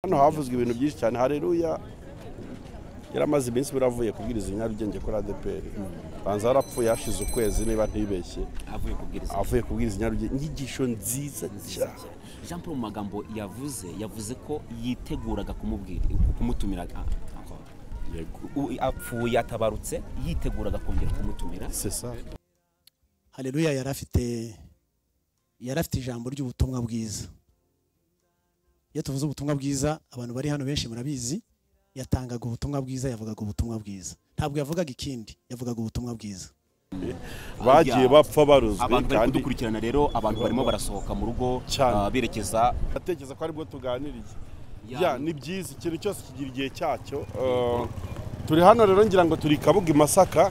Hano havuzwe ibintu byinshi cyane. Halleluya yaramaze iminsi biravuye kubwiriza Nyarugenge kuri ADPR. Banze arapfuye yashize ukwezi niba ntibeshye. Avuye kubwiriza Nyarugenge, inyigisho nziza cyane. Jean Paul mu magambo yavuze ko yiteguraga kumutumira apfuye atabarutse yiteguraga kongera kumutumira. C'est ça. Halleluya yarafite ijambo ry'ubutumwa bwiza. Iyo tuvuze ubutumwa bwiza abantu bari hano benshi murabizi, yatangaga ubutumwa bwiza, yavugaga ubutumwa bwiza. Ntabwo yavugaga ikindi, yavugaga ubutumwa bwiza. Bagiye bapfa baruzwe abantu bari kudukurikirana rero, abantu barimo barasohoka mu rugo berekeza, atekereza ko ari bwo tuganiriye. Ya ni byiza, ikintu cyose kigira igihe cyacyo. Turi hano rero ngira ngo turi Kabuga Masaka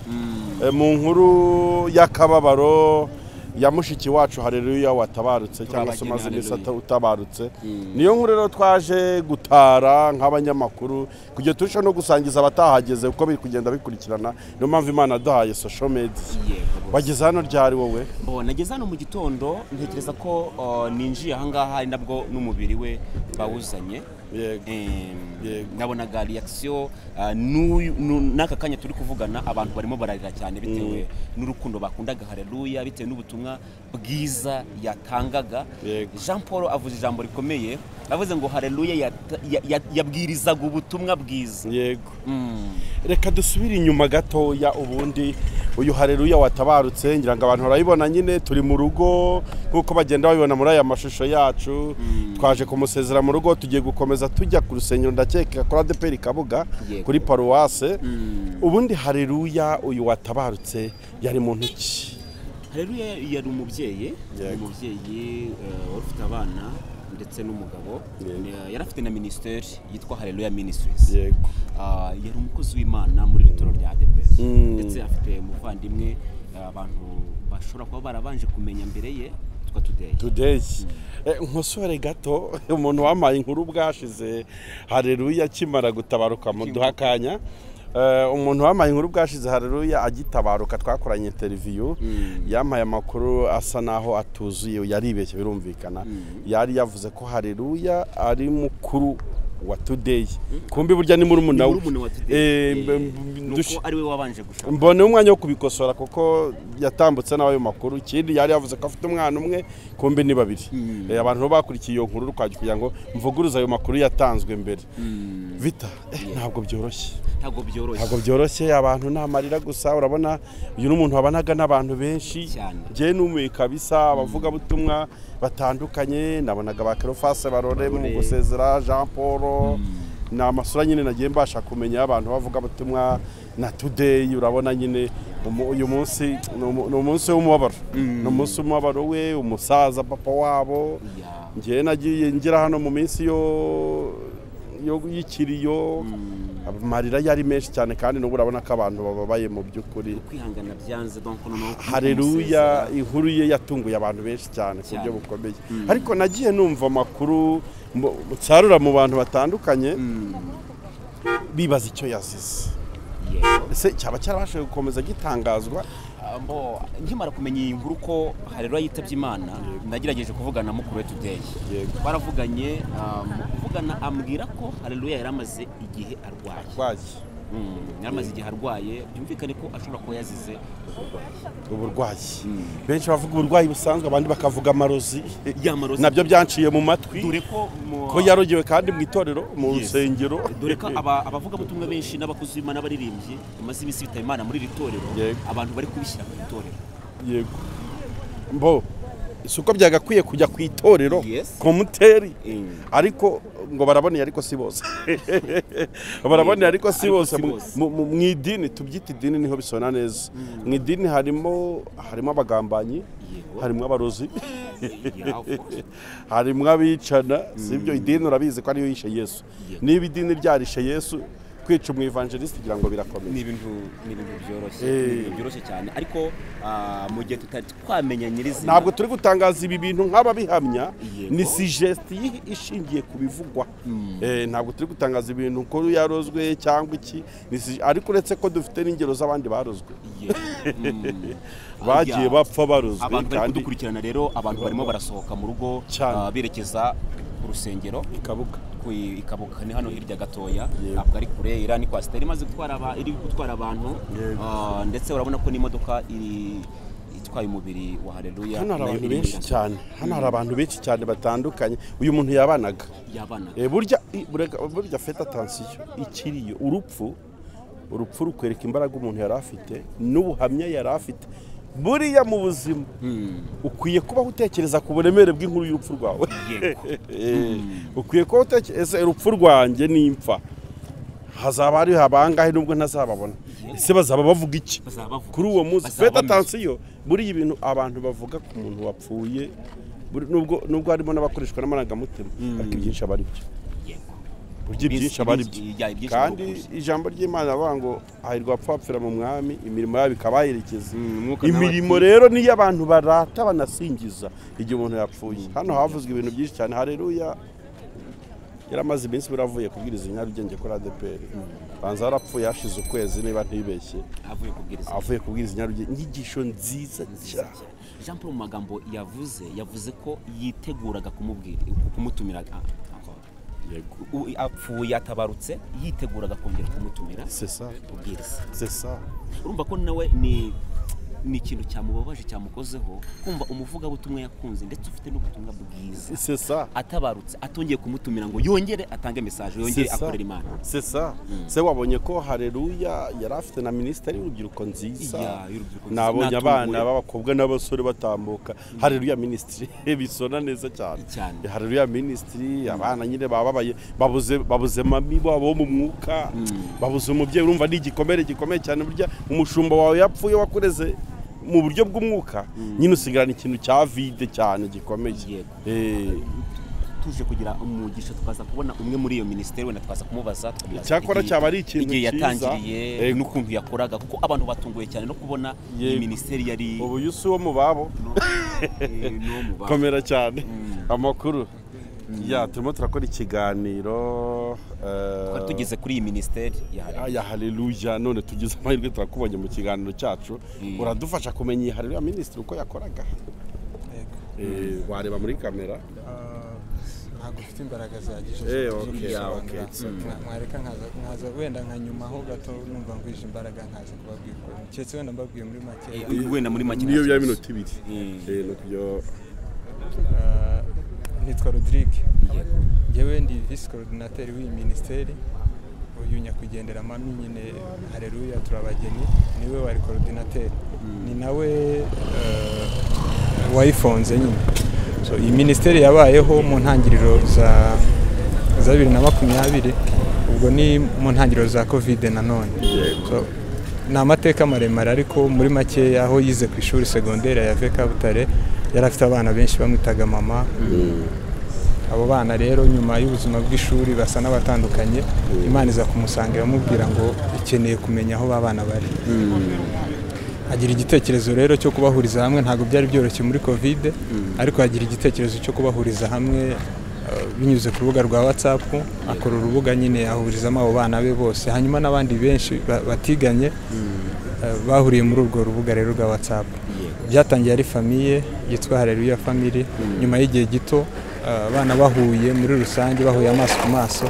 mu nkuru y'akababaro ya mushiki wacu Halleluya watabarutse cyangwa se maze imisata utabarutse. Niyo nkuru rero twaje gutara nk'abanyamakuru kugiye turusha no gusangiza abatahageze uko biri kugenda bikurikirana. Niyo mpamvu Imana dahaye social media. Wageze hano ryari wowe? Nageze hano mu gitondo, ntekereza ko ninjiye aha ngaha ari nabwo n'umubiri we bawuzanye. Nabonaga reaction n'aka kanya turi kuvugana abantu barimo bararira cyane bitewe n'urukundo bakundaga Halleluya, bitewe n'ubutumwa bwiza yatangaga. Jean Paul avuze ijambo rikomeye, avuze ngo Halleluya yabwirizaga ubutumwa bwiza. Yego. Reka dusubire inyuma gato ya ubundi uyu Halleluya watabarutse, ngira ngo abantu barayibona nyine turi mu rugo nkuko bagenda babibona muri aya mashusho yacu. Twaje kumusezera mu rugo, tugiye gukomeza tujya ku rusengero ndakeka kuri ADPR Kabuga kuri paruwase. Ubundi Halleluya uyu watabarutse yari mu ntoki. Halleluya yari umubyeyi, ufite abana ndetse n'umugabo. Yarafite na ministeri yitwa Halleluya Ministries. Yari umukozi w'Imana muri litoro rya ADPR. Ndetse afite umuvandimwe abantu bashobora kuba barabanje kumenya mbere ye twa Today. Nkosore gato umuntu wamaye inkuru bwashize Halleluya kimara gutabaruka mu duhakanya. Umuntu wamaye inkuru bwashize Halleluya agitabaruka twakoranye interview, yamaye amakuru asa naho atuzuye, yaribeshye birumvikana. Yari yavuze ko Halleluya ari mukuru wa Today. Kumbi burya ni muri umunawe. Nuko ari we wabanje gushaka. Mbone umwanya wo kubikosora kuko yatambutse nabayo makuru. Ikindi yari yavuze ko afite umwana umwe, kumbi ni babiri. Abantu bakurikiye iyo nkuru rukwaje kugira ngo mvuguruza ayo makuru yatanzwe mbere. Vita ntabwo byoroshye. Ntabwo byoroshye, abantu namarira gusa. Urabona uyu n'umuntu wabanaga n'abantu benshi. Je n'umuye kabisa, abavuga butumwa batandukanye. Nabonaga ba Kerofase barore mu gusezera Jean Paul. Na amasura nyine nagiye mbasha kumenya abantu bavuga butumwa na Today. Urabona nyine uyu munsi n'umunsi w'umubabaro. N'umunsi w'umubabaro we, umusaza papa wabo. Ngiye nagiye ngira hano mu minsi yo y'ikiriyo. Amarira yari menshi cyane kandi n'ubu urabona ko abantu bababaye mu by'ukuri. Kwihangana byanze donc noneho Halleluya inkuru ye yatunguye abantu benshi cyane ku buryo bukomeye. Ariko nagiye numva amakuru nsarura mu bantu batandukanye bibaza icyo yazize. Ese cyaba cyarabashe gukomeza gitangazwa? Nkimara kumenya iyi nkuru ko Halleluya yitabye Imana, nagerageje kuvugana na mukuru we Today. Baravuganye, kuvugana ambwira ko Halleluya yaramaze igihe arwaye. Yaramaze igihe arwaye, byumvikane ko ashobora kuba yazize uburwayi. Benshi bavuga uburwayi busanzwe, abandi bakavuga amarozi. Nabyo byanciye mu matwi. Dore ko yarogewe kandi mu itorero mu rusengero. Dore ko abavuga butumwa benshi n'abakozi b'Imana baririmbye amaze iminsi bitaba Imana muri iri torero, abantu bari kubishyira ku itorero. Yego. Isuko byagakwiye kujya ku itorero komuteri, ariko ngo baraboneye ariko si bose. Baraboneye ariko si bose. Mu idini tubyita idini niho bisona neza. Mu idini harimo abagambanyi, harimo abarozi, harimo abicana. Sibyo idini urabizi ko ariyo yishe Yesu. Niba idini ryarishe Yesu, kwica mu Evangélisez kugira ngo birakomeye. Ni ibintu byoroshye cyane, ariko mu gihe twamenya nyirizina ntabwo turi gutangaza ibi bintu nk'ababihamya. Ni suggest ishingiye ku bivugwa. Ntabwo turi gutangaza ibintu ko yarozwe cyangwa iki, ariko uretse ko dufite n'ingero z'abandi barozwe. Bagiye bapfa barozwe. Abantu bari kudukurikirana rero, abantu barimo barasohoka mu rugo berekeza ku rusengero Kabuga ariko ikabuka ni hano hirya gatoya ntabwo ari kure ira ni kwasiteri imaze gutwara abantu ndetse urabona ko n'imodoka itwaye umubiri wa Halleluya. Hano hari abantu benshi cyane, hano hari abantu benshi cyane batandukanye. Uyu muntu yabanaga burya fete attention ikiriyo urupfu rukwereka imbaraga umuntu yari afite n'ubuhamya yari afite. Buriya mu buzima ukwiye kuba utekereza ku buremere bw'inkuru y'urupfu rwawe. Ukwiye kuba utekereza urupfu rwanjye n'impfa hazaba ari abangahe nubwo ntazababona. Ese bazaba bavuga iki kuri uwo munsi? Fete attention buriya ibintu abantu bavuga ku muntu wapfuye nubwo harimo n'abakoreshwa n'amarangamutima ariko ibyinshi aba ari byo. Byinshi aba ari byo kandi ijambo ry'Imana avuga ngo hahirwa abapfapfira mu mwami imirimo yabo ikabaherekeza. Imirimo rero niyo abantu barata banasingiza igihe umuntu yapfuye. Hano havuzwe ibintu byinshi cyane. Halleluya yaramaze iminsi biravuye kubwiriza Nyarugenge kuri ADPR. Banze arapfuye yashize ukwezi niba ntibeshye avuye kubwiriza Nyarugenge. Inyigisho nziza cyane. Jean Paul mu magambo yavuze ko yiteguraga kumutumira apfuye atabarutse yiteguraga kongera kumutumira. C'est ça. Urumva ko nawe ni ikintu cyamubabaje cyamukozeho kumva umuvugabutumwa yakunze ndetse ufite n'ubutumwa bwiza. C'est ça. Atabarutse atongeye kumutumira ngo yongere atange message yongere akorera Imana. C'est ça. Se wabonye ko Halleluya yari afite na ministeri y'urubyiruko nziza. Nabonye abana b'abakobwa n'abasore batambuka. Halleluya ministry bisona neza cyane. Halleluya ministry abana nyine bababaye babuze mami babo mu mwuka. Babuze umubyeyi. Urumva ni igikomere gikomeye cyane burya umushumba wawe yapfuye wakureze mu buryo bw'umwuka nyine usigarana ikintu cya vide cyane gikomeye. Tuje kugira umugisha tukaza kubona umwe muri iyo ministeri wenda twaza kumubaza cyakora cyaba ari ikintu cyiza yatangiriye n'ukuntu yakoraga kuko abantu batunguye cyane no kubona iyi ministeri yari ubu yusu wo mu babo komera cyane amakuru. Turimo turakora ikiganiro tugeze kuri iyi ministeri ya Halleluya. None tugize amahirwe turakubonye mu kiganiro cyacu uradufasha kumenya iyi Halleluya ministeri uko yakoraga. Wareba muri kamera ntabwo ufite imbaraga zihagije. Mwareka nkaza wenda nka nyuma ho gato numva ngwije imbaraga nkaza kubabwira cyetse wenda mbabwiye muri make wenda muri make niyo bya minota 2 no nitwa Rodrigue yewe ndi vice coordinateur w'iyi ministeri. Uyu nyakwigendera mami nyine Halleluya turabageni niwe wari coordinateur ni nawe wayifonze nyine. So iyi ministeri yabayeho mu ntangiriro za 2020 ubwo ni mu ntangiriro za Covid nanone. So ni amateka maremare ariko muri make aho yize ku ishuri secondaire ya Veka Butare yari afite abana benshi bamwitaga mama. Abo bana rero nyuma y'ubuzima bw'ishuri basa n'abatandukanye Imana iza kumusangira amubwira ngo ikeneye kumenya aho babana bari. Agira igitekerezo rero cyo kubahuriza hamwe. Ntabwo byari byoroshye muri Covid ariko agira igitekerezo cyo kubahuriza hamwe binyuze ku rubuga rwa WhatsApp. Akora urubuga nyine ahurizamo abo bana be bose hanyuma n'abandi benshi batiganye bahuriye muri urwo rubuga rero rwa WhatsApp. Byatangiye ari famille yitwa Halleluya family. Nyuma y'igihe gito abana bahuye muri rusange bahuye amaso ku maso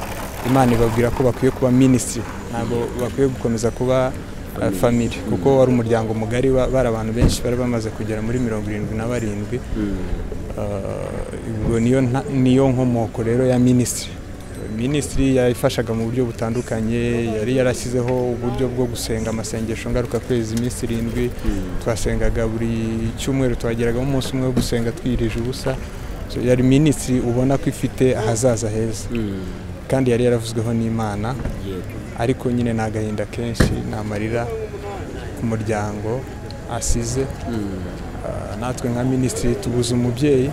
Imana ibabwira ko bakwiye kuba ministry ntabwo bakwiye gukomeza kuba family kuko wari umuryango mugari bari abantu benshi bari bamaze kugera muri 77. Ubwo niyo nkomoko rero ya ministry yayifashaga mu buryo butandukanye. Yari yarashyizeho uburyo bwo gusenga amasengesho ngaruka kwezi iminsi 7 twasengaga buri cyumweru twageraga mu munsi umwe wo gusenga twirije ubusa. So yari ministry ubona ko ifite ahazaza heza kandi yari yaravuzweho n'Imana ariko nyine nagahinda kenshi namarira ku muryango asize. Natwe nka ministry tubuze umubyeyi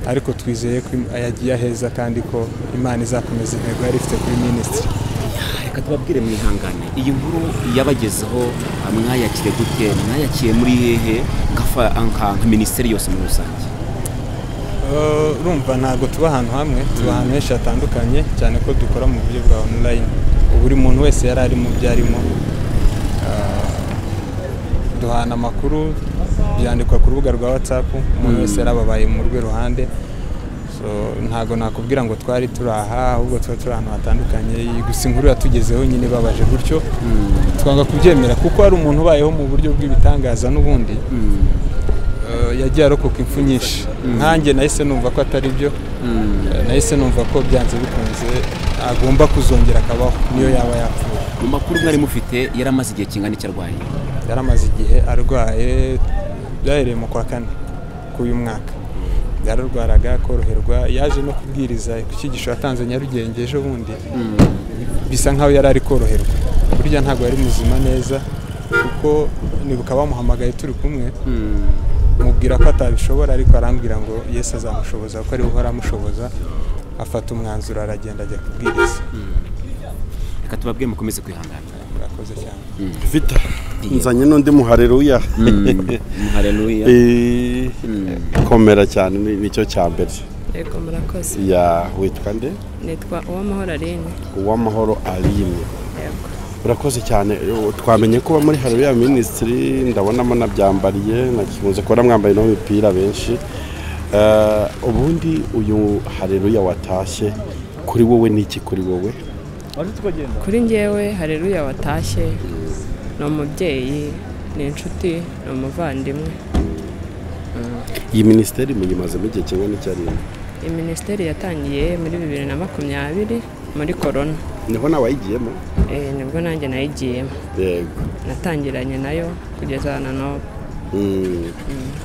ariko twizeye ko yagiye heza kandi ko Imana izakomeza intego yari ifite kuri ministry. Reka tubabwire mwihangane iyi nkuru yabagezeho mwayakire gute mwayakiye muri hehe nka ministry yose muri rusange? Urumva ntabwo tuba ahantu hamwe tuba ahantu henshi hatandukanye cyane ko dukora mu buryo bwa online. Buri muntu wese yari ari mu byarimo duhana amakuru byandikwa ku rubuga rwa WhatsApp. Umuntu wese yarababaye mu rwe ruhande. ntago nakubwira ngo twari turaha ahubwo turi ahantu hatandukanye, gusa inkuru yatugezeho nyine babaje gutyo twanga kubyemera kuko hari umuntu ubayeho mu buryo bw'ibitangaza n'ubundi yagiye arokoka impfu nyinshi. Nkanjye nahise numva ko atari byo, nahise numva ko byanze bikunze agomba kuzongera akabaho niyo yaba yapfuye. Mu makuru mwari mufite yaramaze igihe kingana iki arwaye? Yaramaze igihe arwaye, byahereye mu kwa kane k'uyu mwaka. Yararwaraga koroherwa, yaje no kubwiriza ku cyigisho yatanze Nyarugenge ejo bundi, bisa nkaho yari ari koroherwa. Burya ntabwo yari muzima neza kuko nibuka bamuhamagaye turi kumwe, mubwira ko atabishobora ariko arambwira ngo Yesu azamushoboza kuko ari uhora amushoboza. Afata umwanzuro aragenda ajya kubwiriza. Reka tubabwiye mukomeze kwihangana. Murakoze cyane. Vita nzanye n'undi muhaleluya. Muhaleluya. Komera cyane nicyo cya mbere. Yego murakoze. Ya witwa nde? Nitwa Uwamahoro Aline. Uwamahoro Aline. Yego. Urakoze cyane. Twamenye ko muri Halleluya Ministry, ndabonamo nabyambariye, nakimuze kubona mwambaye no mipira benshi. Ubundi uyu Halleluya watashye kuri wowe niki kuri wowe? Kuri njyewe Halleluya watashye ni umubyeyi, ni inshuti, ni umuvandimwe. Iyi ministeri muyimazemo igihe kingana cyari? Iyi ministeri yatangiye muri 2020 muri corona. Niho nawe wayigiyemo? Nibwo nanjye nayigiyemo. Yego. Natangiranye nayo kugeza na n'ubu.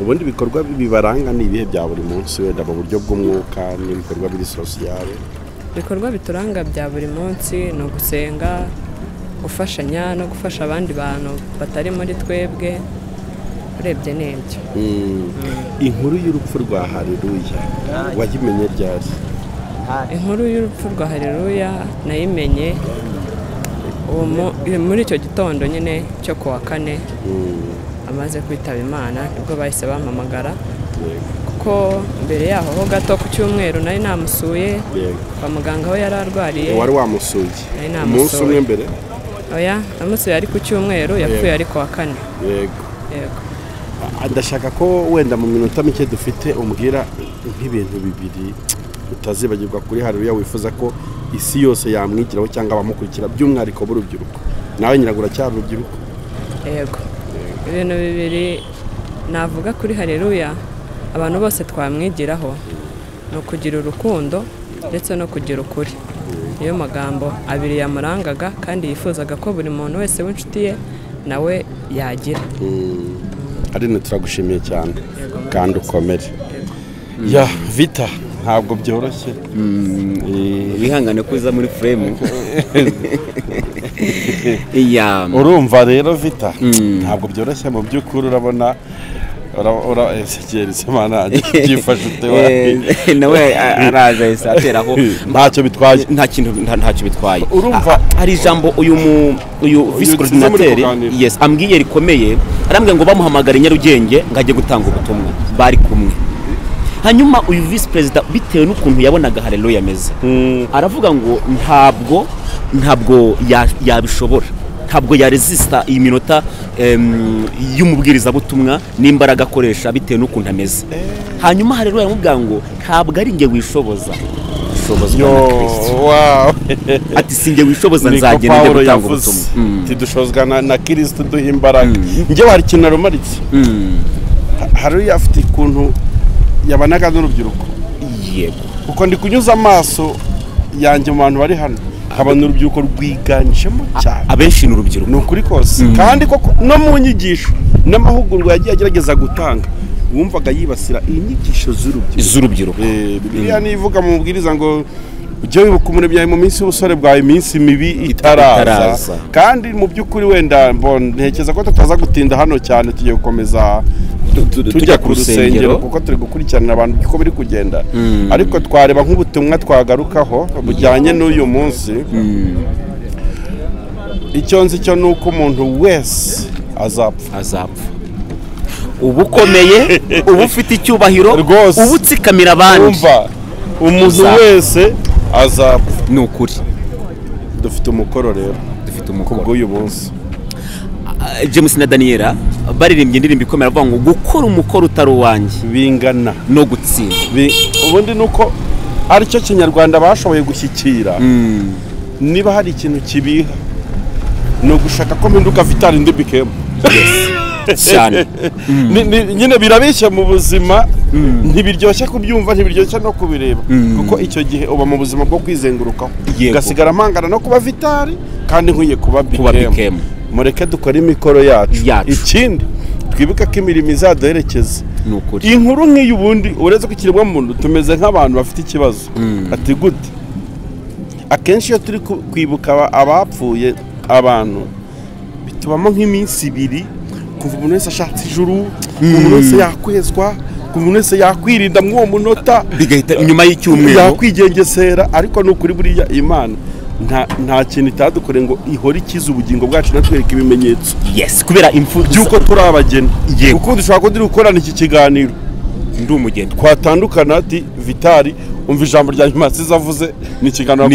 Ubundi bikorwa bibaranga ni ibihe bya buri munsi wenda mu buryo bw'umwuka n'ibikorwa biri sociale? Ibikorwa bituranga bya buri munsi ni ugusenga, gufashanya no gufasha abandi bantu batari muri twebwe, urebye n'ibyo. Inkuru y'urupfu rwa Halleluya wayimenye ryari? Inkuru y'urupfu rwa Halleluya nayimenye muri icyo gitondo nyine cyo kuwa kane, amaze kwitaba Imana nibwo bahise bampamagara. Kuko mbere yaho ho gato ku cyumweru nari namusuye kwa muganga aho yari arwariye. Wari wamusuye umunsi umwe mbere? Oya, namusuye ari ku cyumweru, yapfuye ari kuwa kane. Yego. Yego. Ndashaka ko wenda mu minota mike dufite umbwira nk'ibintu bibiri utazibagirwa kuri Halleluya wifuza ko isi yose yamwigiraho cyangwa abamukurikira by'umwihariko b'urubyiruko. Nawe nyiragura cyari urubyiruko? Yego. Ibintu bibiri navuga kuri Halleluya abantu bose twamwigiraho no kugira urukundo ndetse no kugira ukuri. Niyo magambo abiri yamurangaga kandi yifuzaga ko buri muntu wese w'inshuti ye nawe yagira. Arine turagushimiye cyane kandi ukomere. Ya Vita ntabwo byoroshye. Bihangane kuza muri frame. Urumva rero Vita ntabwo byoroshye mu by'ukuri, urabona esekerize mana byifashe ute nawe araza isateraho ntacyo bitwaye, ntacyo bitwaye. Urumva hari ijambo uyu vice coordinateur yes ambwiye rikomeye, arambwiye ngo bamuhamagara Nyarugenge ngaje gutanga ubutumwa, bari kumwe. Hanyuma uyu vice president bitewe n'ukuntu yabonaga Halleluya ameze, aravuga ngo ntabwo yabishobora, ntabwo yaresista iyi minota y'umubwiriza butumwa n'imbaraga akoresha bitewe n'ukuntu ameze. Hanyuma Halleluya yamubwira ngo ntabwo ari nge wishoboza, shobozwa na Kristo. Ati singe wishoboza nzagenda njye gutanga ubutumwa. Tidushozwa na Kristo duha imbaraga. Njye hari ikintu narumaritse. Halleluya afite ikuntu yabanaga n'urubyiruko. Yego. Kuko ndi kunyuza amaso yanjye mu bantu bari hano, habana urubyiruko rwiganjemo cyane. Abenshi n'urubyiruko. Ni ukuri kose. Kandi koko no mu nyigisho n'amahugurwa yagiye agerageza gutanga, wumvaga yibasira inyigisho z'urubyiruko. Bibiliya nivuga mu mubwiriza ngo ujye wibuka umuremyi mu minsi y'ubusore bwawe, iminsi mibi itaraza. Kandi mu by'ukuri wenda ntekereza ko tutaza gutinda hano cyane, tugiye gukomeza tujya ku rusengero kuko turi gukurikirana abantu uko biri kugenda. Ariko twareba nk'ubutumwa twagarukaho bujyanye n'uyu munsi. Icyo nzi cyo nuko umuntu wese azapfa. Ubu ukomeye, ubu ufite icyubahiro, ubu utsikamira abandi. Umuntu wese azapfa. Ni ukuri. Dufite umukoro rero, dufite umukoro kubw'uyu munsi. James na Daniela baririmbye indirimbo ikomera bavuga ngo gukora umukoro utari uwanjye bingana no gutsinda. Ubundi nuko aricyo kinyarwanda bashoboye gushyikira. Niba hari ikintu kibiha no gushaka ko mpinduka vitali ndi Bikem cyane. Nyine birabeshya mu buzima, ntibiryoshye kubyumva, ntibiryoshye no kubireba, kuko icyo gihe uba mu buzima bwo kwizengurukaho gasigara amangana no kuba vitali kandi nkwiye kuba Bikem. Mureke dukora imikoro yacu. Ikindi twibuka ko imirimo izaduherekeza. Inkuru nk'iyo ubundi uretse ko ikiremwa muntu tumeze nk'abantu bafite ikibazo. Ati gute akenshi iyo turi kwibuka abapfuye abantu bitubamo nk'iminsi 2 kuva umuntu wese ashatse ijuru, umuntu wese yakwezwa, umuntu wese yakwirinda mw'uwo munota, bigahita nyuma y'icyumweru yakwigengesera. Ariko n'ukuri buriya Imana nta kintu itadukore ngo ihora ikiza ubugingo bwacu natwereka ibimenyetso. Kubera impfu by'uko turi abageni. Kuko dushobora ko turi gukorana iki kiganiro ndi umugeni twatandukana ati vitali umva ijambo rya nyuma sizavuze ni ikiganiro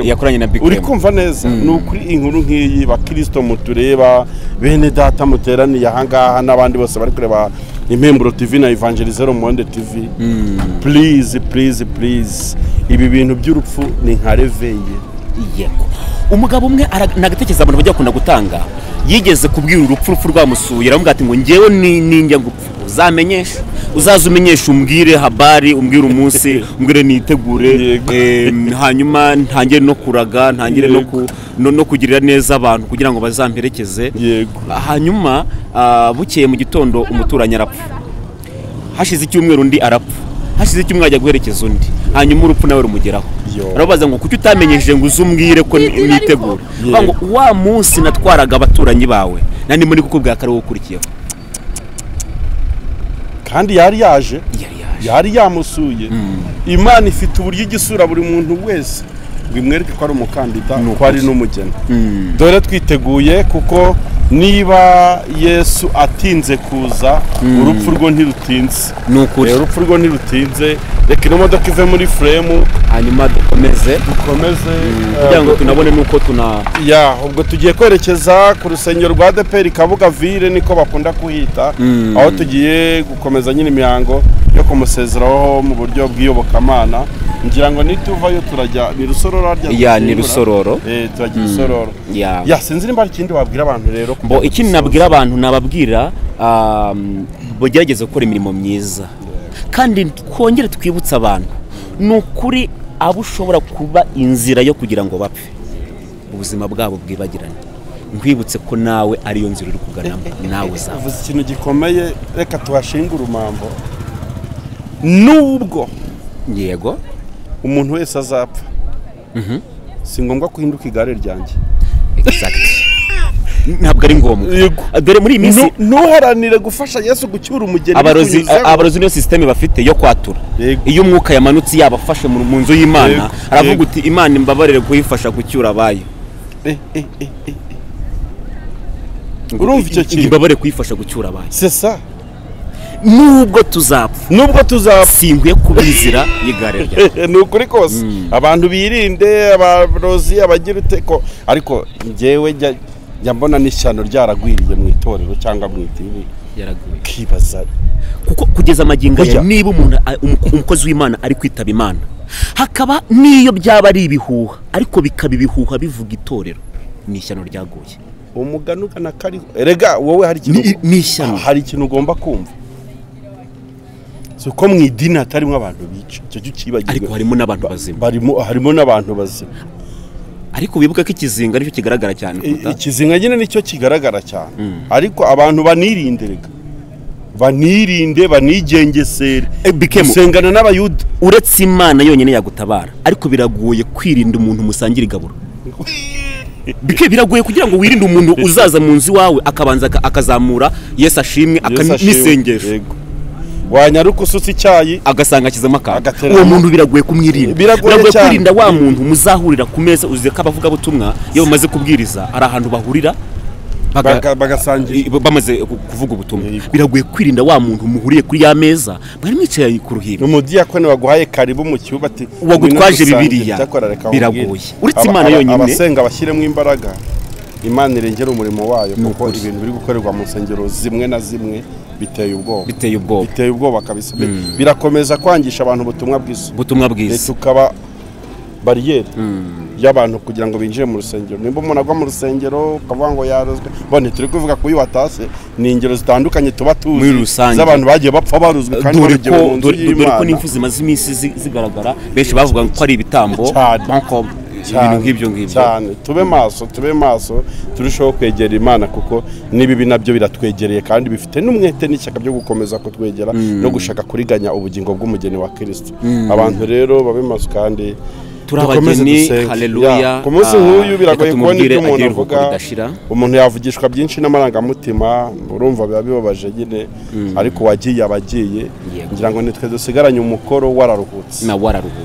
yakoranye na Bikem. Uri kumva neza n'ukuri inkuru nk'iyi bakristo mutureba bene data muteraniye ahangaha n'abandi bose bari kureba Impemburo TV na Evangélisez le Monde TV. Please ibi bintu by'urupfu ni nka reveye. Umugabo umwe nagatekereza abantu bajya kunda gutanga yigeze kubwira urupfu rwamusuye aravuga ati ngo ngewe ninjya gupfa uzaza umenyesha umbwire habari, umbwire umunsi, umbwire nitegure, hanyuma ntangire no kuraga, ntangire no kugirira neza abantu kugira ngo bazamperekeze. Hanyuma bukeye mu gitondo umuturanyi arapfa, hashize icyumweru undi arapfa, hashize icyumweru ajya guherekeza undi, hanyuma urupfu nawe rumugeraho. Arabaza ngo kuki utamenyesheje ngo uzumbwire ko nitegura. Ngo wa munsi natwaraga abaturanyi bawe nandi muri kukubwira ko ari wowe ukurikiyeho. Kandi yari yamusuye. Imana ifite uburyo igisura buri muntu wese bimwereke ko ari umukandida, ko ari n'umugeni. Dore twiteguye kuko niba Yesu atinze kuza urupfu rwo ntirutinze. Urupfu rwo ntirutinze. Reka ino modoka ive muri frame hanyuma dukomeze kugira ngo tunabone nuko ubwo tugiye kwerekeza ku rusengero rwa DPR Kabuga Ville niko bakunda kuhita, aho tugiye gukomeza nyine imihango yo kumusezeraho mu buryo bw'iyobokamana. Ngira ngo nituvayo turajya ni Rusororo ni Rusororo. Turajya Rusororo. Sinzi nimba ikindi wabwira abantu rero. Ikindi nabwira abantu nababwira bagerageza gukora imirimo myiza kandi twongere twibutsa abantu n'ukuri abo ushobora kuba inzira yo kugira ngo bapfe ubuzima bwabo bwibagirane. Nkwibutse ko nawe ariyo nzira uri kuganamo, nawe uzavuze ikintu gikomeye. Reka tuhashinga urumambo nubwo umuntu wese azapfa. Si ngombwa kuhinduka igare ryanjye. Ntabwo ari ngombwa. Dore muri iyi minsi nuharanire gufasha Yesu gucyura umugeni. Abarozi niyo system bafite yo kwatura. Iyo umwuka yamanutse yabafashe mu nzu y'Imana aravuga uti Imana imbabarire kuyifasha gucyura abayo. Urumva icyo kintu imbabarire kuyifasha gucyura abayo. C'est ça. Nubwo tuzapfa sinkwiye kubizira y'igare rya. Nukuri kose abantu birinde abarozi abagira uteko, ariko ngewe njya mbona n'ishyano ryaragwiriye mu itorero cyangwa mu idini. Yaraguye kibaza kuko kugeza amagingo ya niba umuntu umukozi w'Imana ari kwitaba Imana hakaba niyo byaba ari ibihuha ariko bikaba ibihuha bivuga itorero, ni ishyano ryaguye. Umuganuka na kari erega wowe hari ikintu ugomba kumva. Ko mu idini hatarimo abantu bica cyo cyibagirwa, ariko harimo n'abantu bazima. Harimo n'abantu bazima. Ariko wibuka ko ikizinga nicyo kigaragara cyane kuta. Ikizinga nyine nicyo kigaragara cyane. Ariko abantu banirinde banigengesere. Sengana n'abayuda. Uretse Imana yonyine yagutabara, ariko biragoye kwirinda umuntu musangira igaburo. Biragoye kugira ngo wirinde umuntu uzaza mu nzu wawe akabanza akazamura Yesu ashimwe akanisengesha. Wanyaruka usutse icyayi agasanga akizamo akaga. Uwo muntu biragoye kumwirinda. Biragoye kwirinda wa muntu muzahurira ku meza uzize ko abavuga butumwa iyo bamaze kubwiriza ari ahantu bahurira bagasangira bamaze kuvuga ubutumwa. Biragoye kwirinda wa muntu muhuriye kuri ya meza bari mwicaye ku ruhiro. Umudiyakoni waguhaye karibu mu cyuba ati wagutwaje Bibiliya. Biragoye. Uretse Imana yonyine abasenga bashyiremo imbaraga Imana irengera umurimo wayo kuko ibintu biri gukorerwa mu nsengero zimwe na zimwe biteye ubwoba kabisa. Birakomeza kwangisha abantu ubutumwa bwiza tukaba bariyeri y'abantu kugira ngo binjire mu rusengero. Nimba umuntu agwa mu rusengero ukavuga ngo yarozwe, bone turi kuvuga ko watase ni ingero zitandukanye tuba tuzi z'abantu bagiye bapfa baruzwe kandi barugera mu nzu y'Imana. Dore ko n'imfu zimaze iminsi zigaragara, benshi bavuga ko ari ibitambo ibintu nk'ibyo cyane. Tube maso turushaho kwegera Imana kuko n'ibibi nabyo biratwegereye kandi bifite n'umwete n'ishyaka byo gukomeza kutwegera no gushaka kuriganya ubugingo bw'umugeni wa Kristo. Abantu rero babe maso kandi turabageni. Halleluya. Ku munsi nk'uyu biragoye kubona ibyo umuntu avuga, umuntu yavugishwa byinshi n'amarangamutima, urumva biba bibabaje nyine, ariko wagiye abagiye ngira ngo nitwe dusigaranye umukoro wararuhutse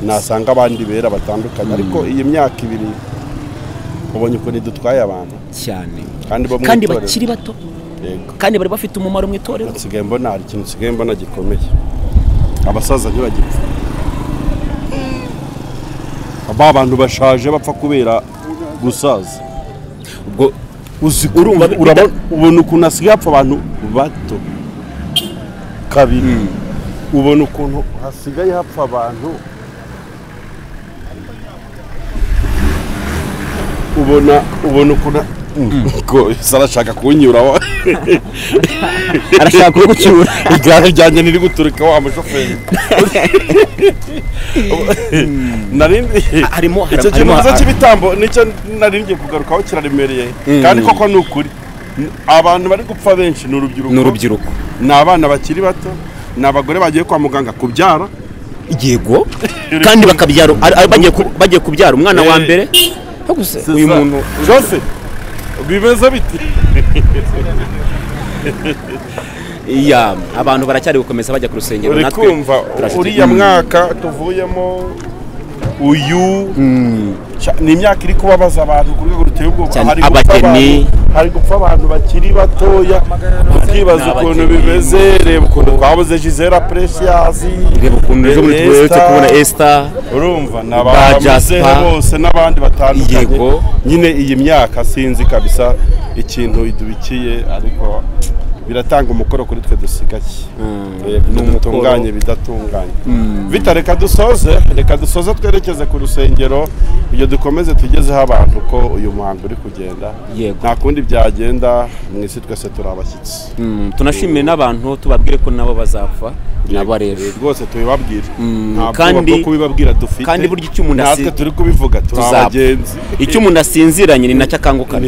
nasanga abandi bera batandukanye. Ariko iyi myaka ibiri ubonye uko nidutwaye abantu cyane kandi bakiri bato kandi bari bafite umumaro mu itorero. nsigaye mbona hari ikintu nsigaye mbona gikomeye, abasaza ntibagipfa, aba bantu bashaje bapfa kubera gusaza. Ubwo ubona ukuntu hasigaye hapfa abantu bato kabiri, ubona ukuntu hasigaye hapfa abantu, ubona ukuntu ko sarashaka kunyura arashaka kugucyura igare ryanjye niri guturika wa mushoferi. harimo cy'ibitambo nicyo naringiye kugarukaho kiraremereye kandi koko ni ukuri. Abantu bari gupfa benshi ni urubyiruko, ni abana bakiri bato, ni abagore bagiye kwa muganga kubyara, yego kandi bakabyara bagiye kubyara umwana wa mbere. Uyu muntu Jose bimeze biti abantu baracyari gukomeza bajya ku rusengero. Natwe uriya mwaka tuvuyemo uyu ni imyaka iri kubabaza abantu ku rwego ruteye ubwoba. Hari gupfa abantu bakiri batoya, ukibaza ukuntu bimeze. Reba ukuntu twabuze Gisela Precious, reba ukuntu ejo muri twese kubona Esther, urumva n'abamuze bose n'abandi batandukanye. Nyine iyi myaka sinzi kabisa ikintu idubikiye, ariko biratanga umukoro kuri twe dusigaye n'umutunganye bidatunganye. Reka dusoze twerekeze ku rusengero, iyo dukomeze tugezeho abantu ko uyu muhango uri kugenda. Nta kundi byagenda, mwese twese turabashyitsi. Tunashimire n'abantu tubabwire ko nabo bazapfa nabo rero rwose tubibabwire, kandi kubibabwira dufite kandi burya icyo umuntu natwe turi kubivuga turabagenzi. Icyo umuntu asinziranye ni nacyo akangukana,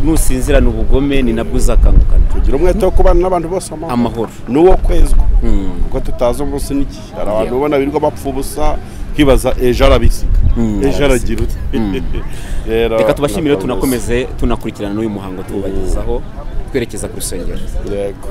nusinzirana ubugome ni nabwo uzakangukana. Tugira umwete wo kubana n'abantu bose amahoro n'uwo kwezwa, kuko tutazi umunsi n'iki. Hari abantu ubona birirwa bapfa ubusa kwibaza ejo arabisiga, ejo aragira ute. Reka tubashimire, tunakomeze tunakurikirana n'uyu muhango tubagezaho twerekeza ku rusengero. Yego.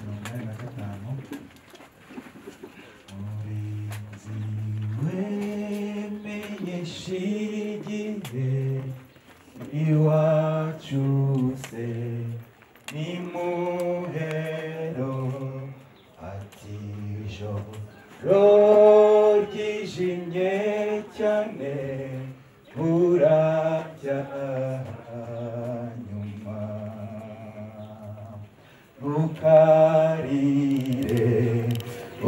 85 umurinzi wemenyesha igihe iwacu se ni muhero ati ijoro ryijimye cyane buracya nyuma ntukarire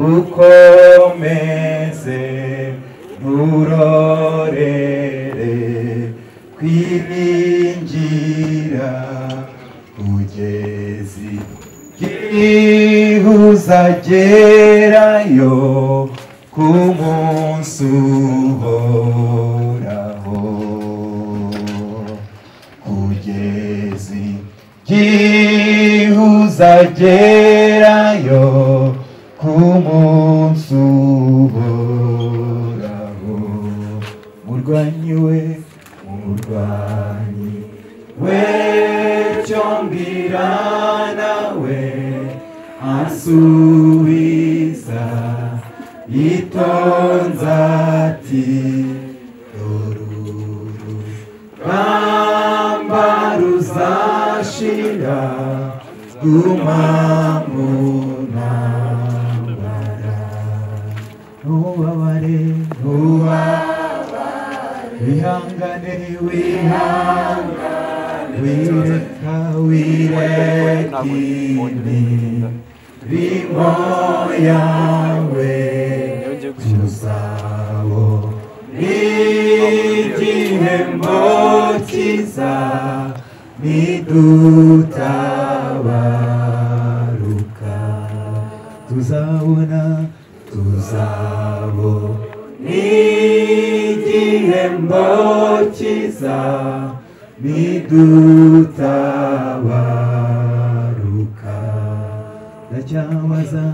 ukomeze nturorere kwiringira kugeza igihe uzagerayo ku munsi uhoraho kugeza igihe uzagerayo ku munsi uhoraho murwanyi we cyo mbwira nawe asubiza itonze ati rugamba ruzashira guma mu ntambara ntubabare wihangane wireka imirimo yawe tuzabona igihembo cyiza nidutabaruka tuzabona igihembo cyiza nidutabaruka ndacyabaza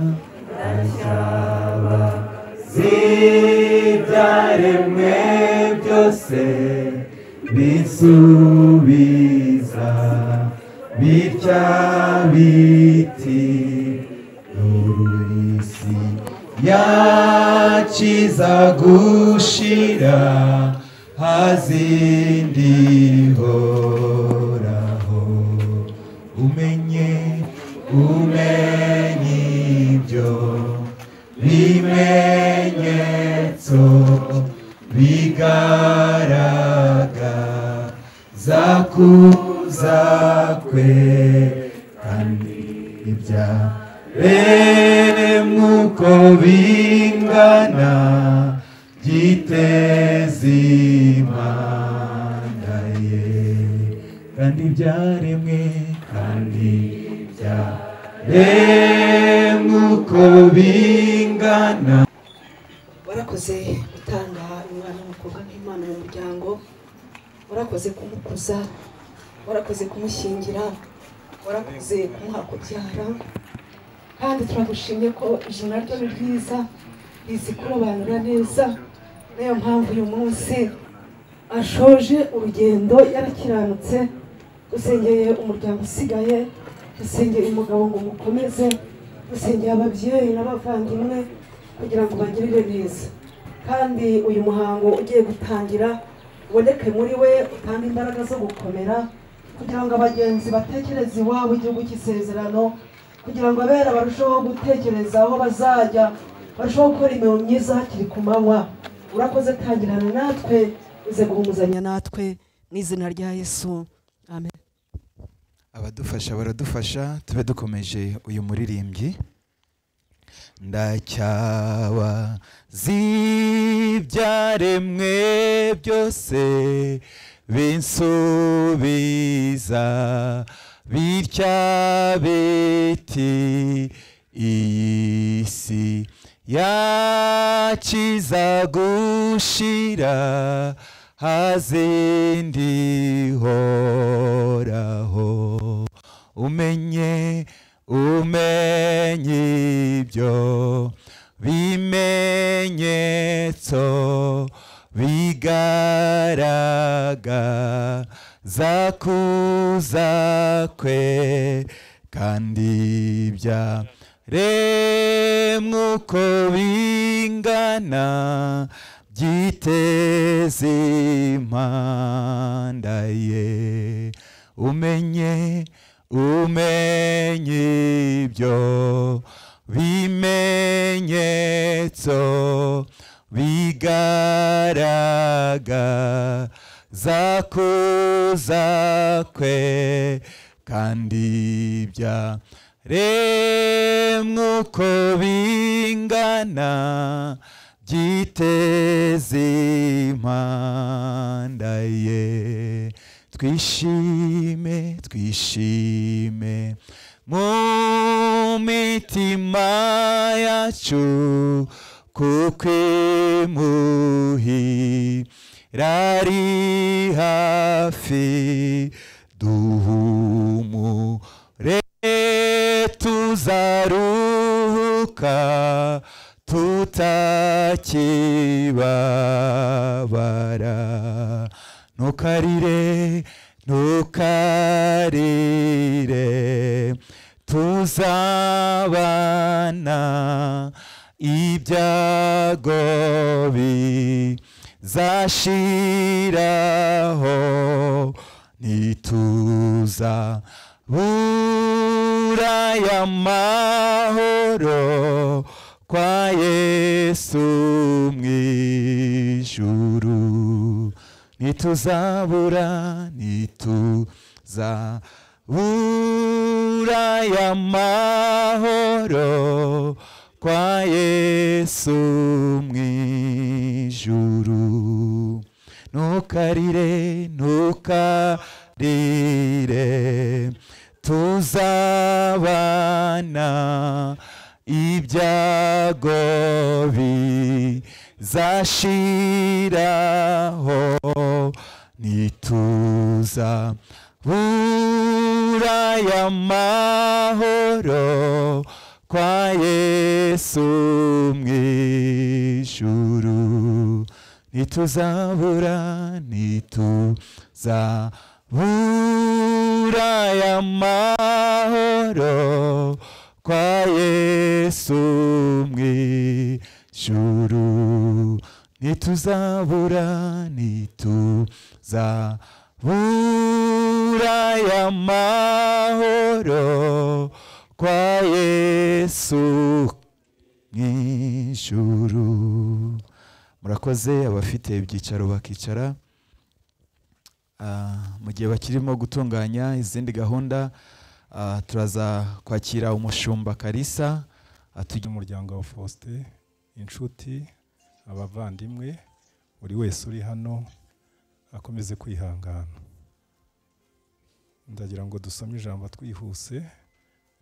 ibyaremwe byose bisubiza bitya biti n'ururisi yakiza gushira hazindi horaho umenye ibyo bimenyetso bigaragaza kuza kwe kandi ibyaremwe uko bingana byiteze Imana ye kandi ibyaremwe uko bingana. Warakoze gutanga umwana w'umukobwa nk'Imana mu muryango, warakoze kumukuza, warakoze kumushyingira, warakoze kumuha kubyara, kandi turagushimye ko ijuru naryo ni ryiza rizi kurobanura neza. Niyo mpamvu uyu munsi ashoje urugendo yarakiranutse. Dusengeye umuryango usigaye, dusengeye umugabo ngo mukomeze, dusengeye ababyeyi n'abavandimwe kugira ngo bagirire neza. Kandi uyu muhango ugiye gutangira uboneke muri we, utanga imbaraga zo gukomera kugira ngo abagenzi batekereze iwabo igihugu cy'isezerano, kugira ngo abera barusheho gutekereza aho bazajya, barusheho gukora imirimo myiza hakiri ku manywa. Urakoze tangirana natwe, uze guhumuzanya natwe mu izina rya Yesu, amen. Abadufasha baradufasha, tube dukomeje uyu muririmbyi. Ndacyaba zibyaremwe byose binsubiza bitya biti iyi si yakiza gushira hazindi horaho. Umenye ibyo bimenyetso bigaragaza kuza kwe kandi byaremwe uko bingana byiteze impanda ye. Umenye ibyo bimenyetso bigaragaza kuza kwe, kandi byaremwe uko bingana byiteze impanda ye. Twishime mu mitima yacu, kuko imuhira ari hafi. Duhumure tuzaruhuka tutakibabara. Ntukarire tuzabana ibyago bizashiraho. Ntituzabura y'amahoro kwa Yesu mw'ijuru. Ntituzabura y'amahoro kwa Yesu mw'ijuru. Ntukarire tuzabana ibyago bizashiraho. Ntituzabura y'amahoro kwa Yesu mw'ijuru. Ntituzabura y'amahoro kwa Yesu mw'ijuru. Ntituzabura y'amahoro kwa Yesu mw'ijuru. Murakoze. Abafite ibyicaro bakicara. Mu gihe bakirimo gutunganya izindi gahunda, turaza kwakira umushumba Kalisa. Tujya umuryango wa Faustin, inshuti, abavandimwe, buri wese uri hano akomeze kwihangana. Ndagira ngo dusome ijambo twihuse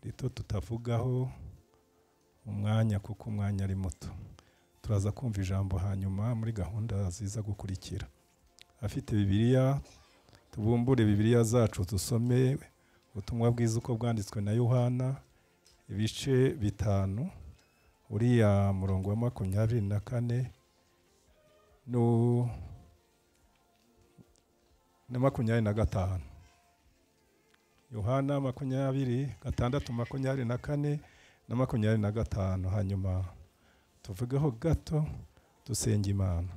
rito tutavugaho umwanya, kuko umwanya ari muto. Turaza kumva ijambo hanyuma muri gahunda ziza gukurikira. Afite Bibiliya, tubumbure Bibiliya zacu dusome ubutumwa bwiza uko bwanditswe na Yohana, ibice 5, uriya murongo wa 24 na 25. Yohana 20:6-24 na 25. Hanyuma tuvugeho gato dusenga Imana.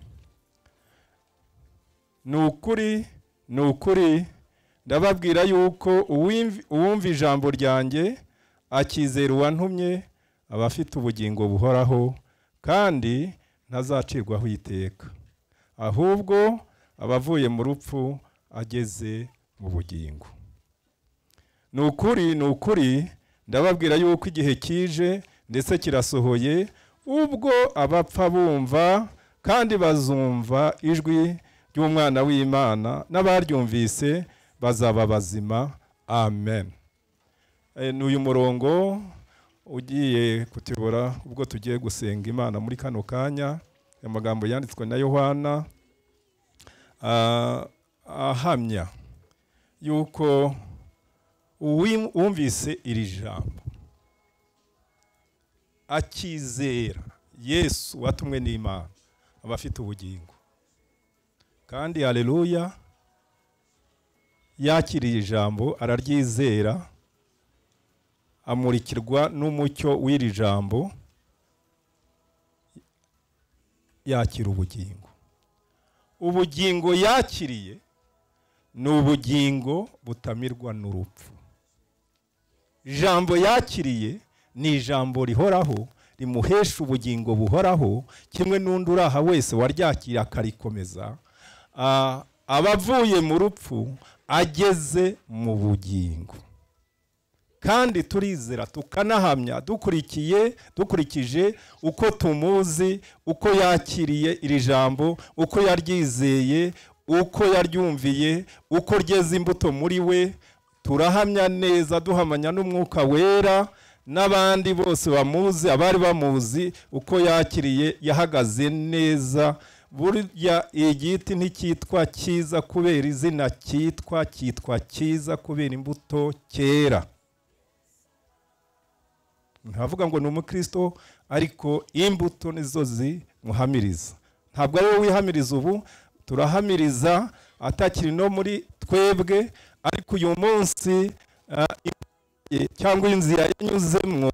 Nukuri ndababwira yuko uwumva ijambo ryanjye akizera uwantumye aba afite ubugingo buhoraho, kandi ntazacirwaho iteka, ahubwo abavuye mu rupfu ageze mu bugingo. Nukuri ndababwira yuko igihe kije ndetse kirasohoye, ubwo abapfa bumva kandi bazumva ijwi ry'umwana w'Imana, n'abaryumvise bazaba bazima. Amen. N'uyu murongo ugiye kutuyobora ubwo tugiye gusenga Imana muri kano kanya. Amagambo yanditswe na Yohana ahamya yuko uwumvise iri jambo akizera Yesu watumwe n'Imana aba afite ubugingo, kandi Halleluya yakiriye ijambo araryizera amurikirwa n'umucyo w'iri jambo yakira ubugingo. Ubugingo yakiriye ni ubugingo butamirwa n'urupfu. Ijambo yakiriye ni ijambo rihoraho, rimuhesha ubugingo buhoraho, kimwe n'undi uraha wese waryakira akarikomeza abavuye mu rupfu ageze mu bugingo. Kandi turizera tukanahamya dukurikije uko tumuzi, uko yakiriye iri jambo, uko yaryizeye, uko yaryumviye, uko ryeze imbuto muri we. Turahamya neza duhamanya n'umwuka wera n'abandi bose bamuzi, abari bamuzi, uko yakiriye yahagaze neza. Burya igiti nticyitwa cyiza kubera izina cyitwa cyiza kubera imbuto cyera. Ntavuga ngo ni umukristo, ariko imbuto nizo zimuhamiriza. Ntabwo ari wowe wihamiriza ubu, turahamiriza atakiri no muri twebwe, ariko uyu munsi cyangwa inzira yanyuzemwo,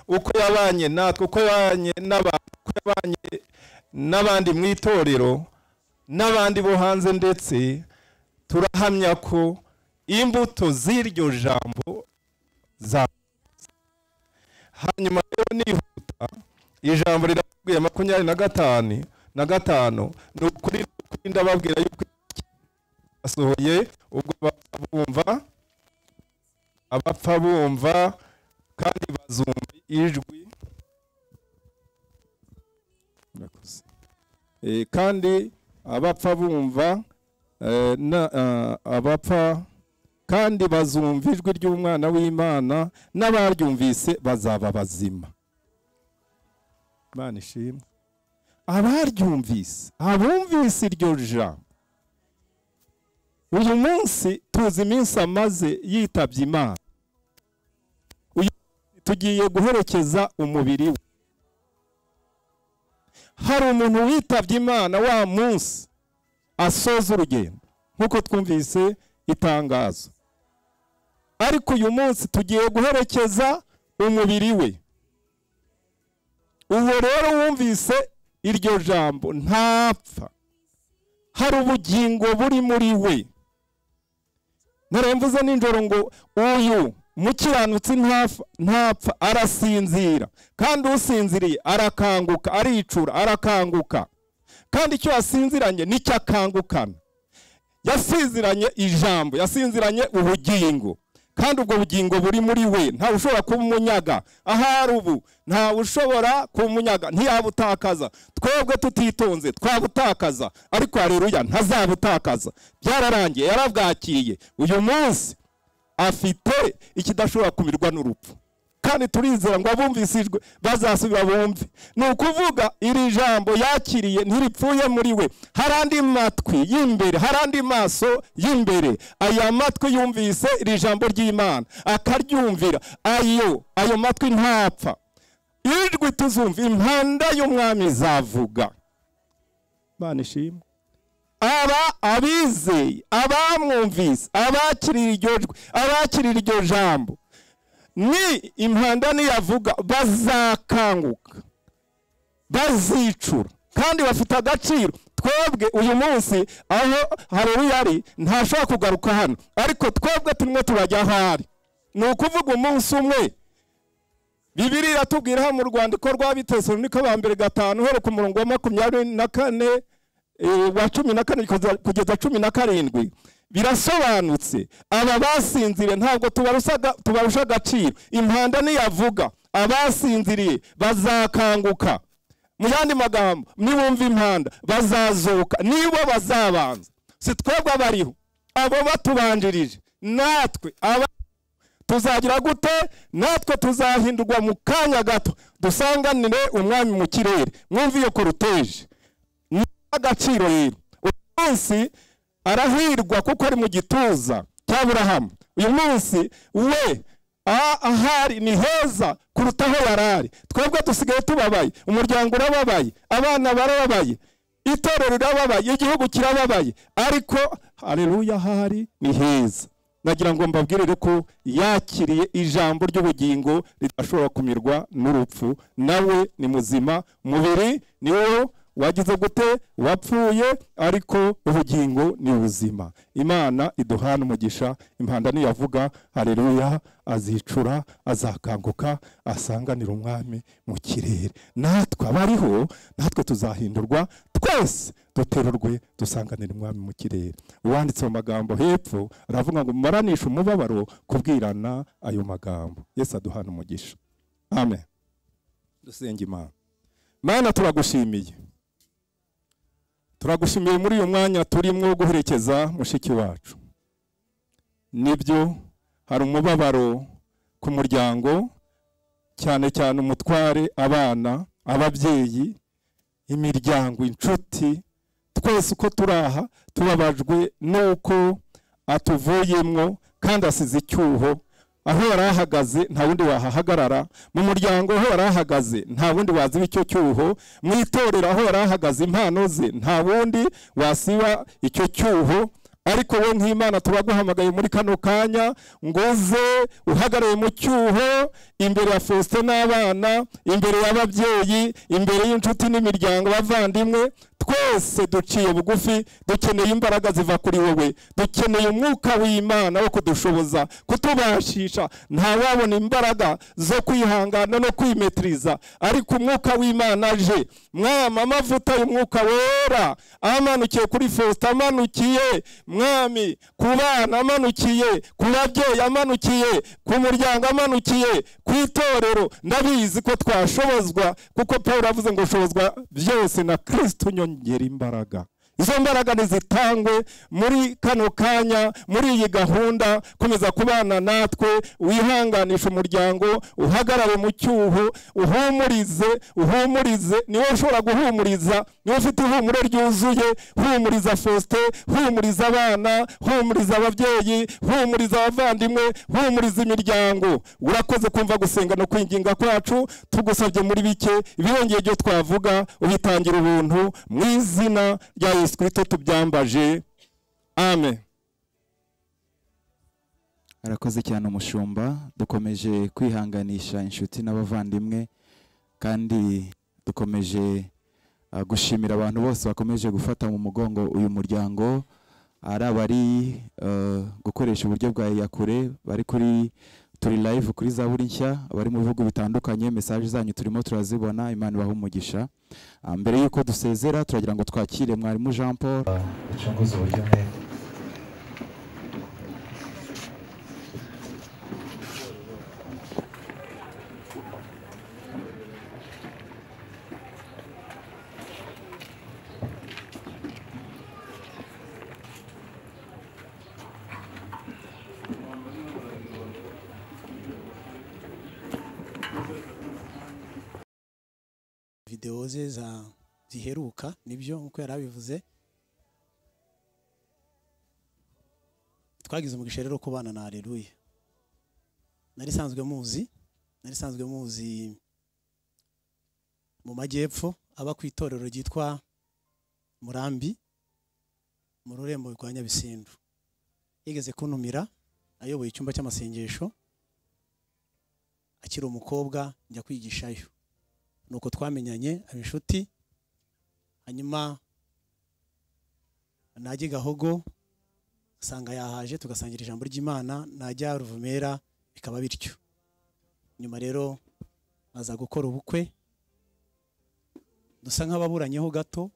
uko yabanye natwe, uko yabanye n'abantu, uko yabanye n'abandi mu itorero n'abandi bo hanze, ndetse turahamya ko imbuto z'iryo jambo za. Hanyuma rero nihuta, ijambo riratubwiye 25 ni ukuri ndababwira yuko asohoye ubwo abapfa bumva kandi bazumva ijwi, kandi abapfa bumva abapfa kandi bazumva ijwi ry'umwana w'Imana, n'abaryumvise bazaba bazima. Imana ishimwe. Abaryumvise, abumvise iryo jambo. Uyu munsi tuzi iminsi amaze yitabye Imana. Uyu tugiye guherekeza umubiri we. Hari umuntu witabye Imana wa munsi asoza urugendo, nkuko twumvise itangazo. Ariko uyu munsi tugiye guherekeza umubiri we. Uwo rero wumvise iryo jambo ntapfa, hari ubugingo buri muri we. Naremvuze ninjoro ngo uyu mukiranutsi ntapfa, arasinzira, kandi usinziriye arakanguka, aricura, arakanguka. Kandi icyo yasinziranye nicyo akangukana. Yasinziranye ijambo, yasinziranye ubugingo, kandi ubwo bugingo buri muri we nta ushobora kumunyaga. Ahari ubu nta ushobora kumunyaga, ntiyabutakaza. Twebwe tutitonze twabutakaza, ariko Halleluya ntazabutakaza. Byararangiye, yarabwakiriye. Uyu munsi afite ikidashobora kumirwa n'urupfu, kandi turizera ngo abumvise ijwi bazasubira bumve. Ni ukuvuga iri jambo yakiriye ntiripfuye muri we. Hari andi matwi y'imbere, hari andi maso y'imbere. Aya matwi yumvise iri jambo ry'Imana akaryumvira, ayo matwi ntapfa. Ijwi tuzumva, impanda y'umwami izavuga. Imana ishimwe. Abizeye, abamwumvise, abakiriye iryo jwi, abakiriye iryo jambo, ni impanda niyavuga bazakanguka, bazicura, kandi bafite agaciro. Twebwe uyu munsi aho Halleluya ari ntashobora kugaruka hano, ariko twebwe turimo turajya aho ari. Ni ukuvuga umunsi umwe. Bibiliya iratubwira mu rwandiko rwa Bitesalonika ba mbere 5 uhereye ku murongo wa 24 wa 14 kugeza 17, birasobanutse. Aba basinzire ntabwo tubarusha agaciro. Impanda niyavuga, abasinziriye bazakanguka. Mu yandi magambo, nibumva impanda bazazuka, nibo bazabanza. Si twebwe abariho, abo batubanjirije. Natwe tuzagira gute? Natwe tuzahindurwa mu kanya gato, dusanganire umwami mu kirere. Mwumva iyo koruteje agaciro rero. Uyu munsi arahirwa kuko ari mu gituza cy'Aburahamu. Uyu munsi we ahari ni heza kuruta aho yarari. Twebwe dusigaye tubabaye, umuryango urababaye, abana barababaye, itorero rirababaye, igihugu kirababaye, ariko Halleluya ahari ni heza. nagira ngo mbabwirire ko yakiriye ijambo ry'ubugingo ridashobora kumirwa n'urupfu. Nawe ni muzima, umubiri ni wo wagize gute, wapfuye, ariko ubugingo ni ubuzima. Imana iduhana umugisha. Impanda niyavuga haleluya, azicura, azakanguka, asanganira umwami mu kirere. Natwe abariho, natwe tuzahindurwa, twese duterurwe dusanganira umwami mu kirere. Uwanditse mu magambo hepfo aravuga ngo maranisha umubabaro kubwirana ayo magambo. Yesu aduhana umugisha. Amen. Dusenge Imana. Mana turagushimiye. Turagushimiye muri uyu mwanya turimo guherekeza mushiki wacu. Nibyo hari umubabaro ku muryango, cyane cyane umutware, abana, ababyeyi, imiryango, inshuti, twese uko turaha tubabajwe nuko atuvuyemwo kandi asize icyuho. Aho yarahagaze nta wundi wahahagarara, mu muryango aho yarahagaze nta wundi waziba icyo cyuho, mu itorero aho yarahagaze impano ze nta wundi wasiba icyo cyuho. Ariko we nk'Imana turaguhamagaye muri kano kanya ngo uze uhagarare mu cyuho imbere ya Faustin n'abana, imbere y'ababyeyi, imbere y'inshuti n'imiryango, bavandimwe. Twese duciye bugufi, dukeneye imbaraga ziva kuri wowe, dukeneye umwuka w'Imana wo kudushoboza, kutubashisha. Nta wabona imbaraga zo kwihangana no kwimetriza, ariko umwuka w'Imana aje. Mwami, amavuta y'umwuka wera amanukiye kuri Faustin, amanukiye mwami ku bana, amanukiye ku babyeyi, amanukiye ku muryango, amanukiye ku itorero. Ndabizi ko twashobozwa, kuko Paulo avuze ngo shobozwa byose na Kristo nyongera imbaraga. Izo mbaraga nizitangwe muri kano kanya, muri iyi gahunda. Komeza kubana natwe, wihanganisha umuryango, uhagarare mu cyuho, uhumurize. Niwe ushobora guhumuriza, niwe ufite ihumure ryuzuye. Humuriza Faustin, humuriza abana, humuriza ababyeyi, humuriza abavandimwe, humuriza imiryango. Urakoze kumva gusenga no kwinginga kwacu, tugusabye muri bike ibirongeye ibyo twavuga, ubitangira ubuntu mu izina rya Yesu Kristo tubyambaje. Amen. Arakoze cyane umushumba. Dukomeje kwihanganisha inshuti n'abavandimwe, kandi dukomeje gushimira abantu bose bakomeje gufata mu mugongo uyu muryango, ari abari gukoresha uburyo bwa yakure, bari turi live kuri Zaburi nshya, abari mu bihugu bitandukanye. Message zanyu turimo turazibona. Imana ibahe umugisha. Mbere yuko dusezera turagira ngo twakire mwarimu Jean Paul. Ucunguze uburyo mwe video ze ziheruka, nibyo nkuko yarabivuze. Twagize umugisha rero kubana na Halleluya. Nari sanzwe muzi mu majyepfo, aba ku itorero ryitwa Murambi mu rurembo rwa Nyabisindu. Yigeze kuntumira ayoboye icyumba cy'amasengesho, akiri umukobwa njya kwigishayo. Nuko twamenyanye abishuti. Hanyuma najye Gahogo usanga yahaje, tugasangira ijambo ry'Imana. Najya Ruvumera bikaba bityo. Nyuma rero aza gukora ubukwe, dusa nk'ababuranyeho gato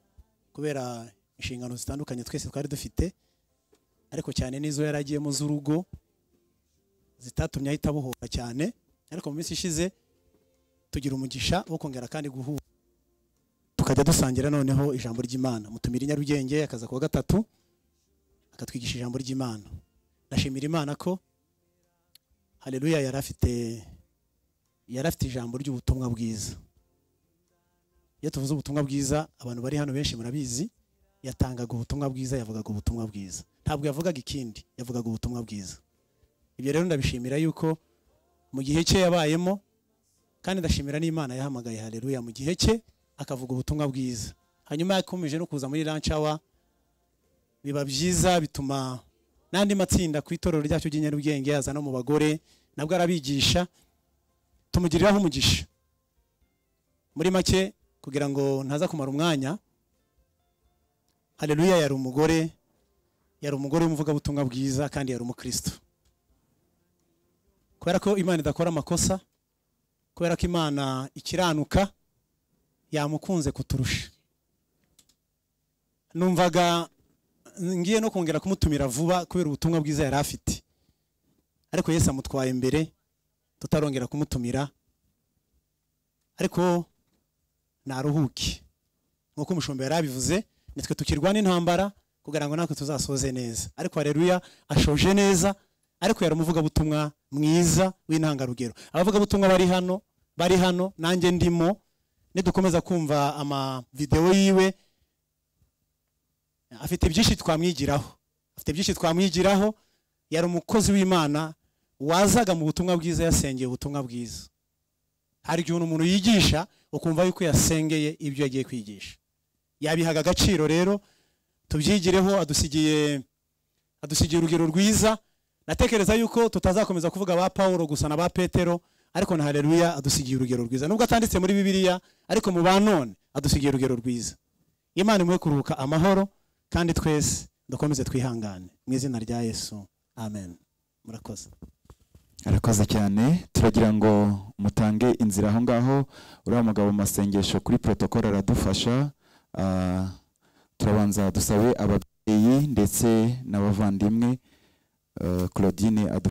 kubera inshingano zitandukanye twese twari dufite, ariko cyane nizo yaragiyemo z'urugo zitatumye ahita buhora cyane. Ariko mu minsi ishize tugira umugisha wo kongera kandi guhura, tukajya dusangira noneho ijambo ry'Imana. Mutumira Nyarugenge, akaza kuwa gatatu akatwigisha ijambo ry'Imana. Ndashimira Imana ko Halleluya yari afite ijambo ry'ubutumwa bwiza. Iyo tuvuze ubutumwa bwiza, abantu bari hano benshi murabizi, yatangaga ubutumwa bwiza, yavugaga ubutumwa bwiza. Ntabwo yavugaga ikindi, yavugaga ubutumwa bwiza. Ibyo rero ndabishimira yuko mu gihe cye yabayemo, kandi ndashimira n'Imana yahamagaye Halleluya mu gihe cye akavuga ubutumwa bwiza. Hanyuma yakomeje no kuza muri lunch hour, biba byiza, bituma n'andi matsinda ku itorero ryacu ry'inyarugenge aza no mu bagore nabwo arabigisha, tumugiriraho umugisha. Muri make kugira ngo ntaza kumara umwanya, Halleluya yari umugore w'umuvugabutumwa bwiza kandi yari umukristo. Kubera ko Imana idakora amakosa, kubera ko Imana ikiranuka, yamukunze kuturusha. Numvaga ngiye no kongera kumutumira vuba kubera ubutumwa bwiza yari afite, ariko Yesu amutwaye imbere tutarongera kumutumira. Ariko naruhuke nkuko umushumba yarabivuze, nitwe tukirwana intambara kugira ngo natwe tuzasoze neza. Ariko Halleluya ashoje neza, ariko yari umuvugabutumwa mwiza w'intangarugero. Abavugabutumwa bari hano nanjye ndimo, nidukomeza kumva ama video yiwe, afite byinshi twamwigiraho. Yari umukozi w'Imana wazaga mu butumwa bwiza, yasengeye ubutumwa bwiza. Hari igihe umuntu yigisha ukumva yuko yasengeye ibyo yagiye kwigisha. Yabihaga agaciro, rero tubyigireho. Adusigiye urugero rwiza. Natekereza yuko tutazakomeza kuvuga ba Paulo gusa na ba Petero, ariko na Halleluya adusigiye urugero rwiza. Nubwo atanditse muri Bibiliya, ariko mu banone adusigiye urugero rwiza. Imana imwe kuruhuka amahoro, kandi twese dukomeze twihangane mu izina rya Yesu, amen. Murakoze. Arakoze cyane. Turagira ngo mutange inzira aho ngaho. Uriya mugabo mu masengesho kuri protocol aradufasha. Turabanza dusabe ababyeyi ndetse n'abavandimwe. Claudine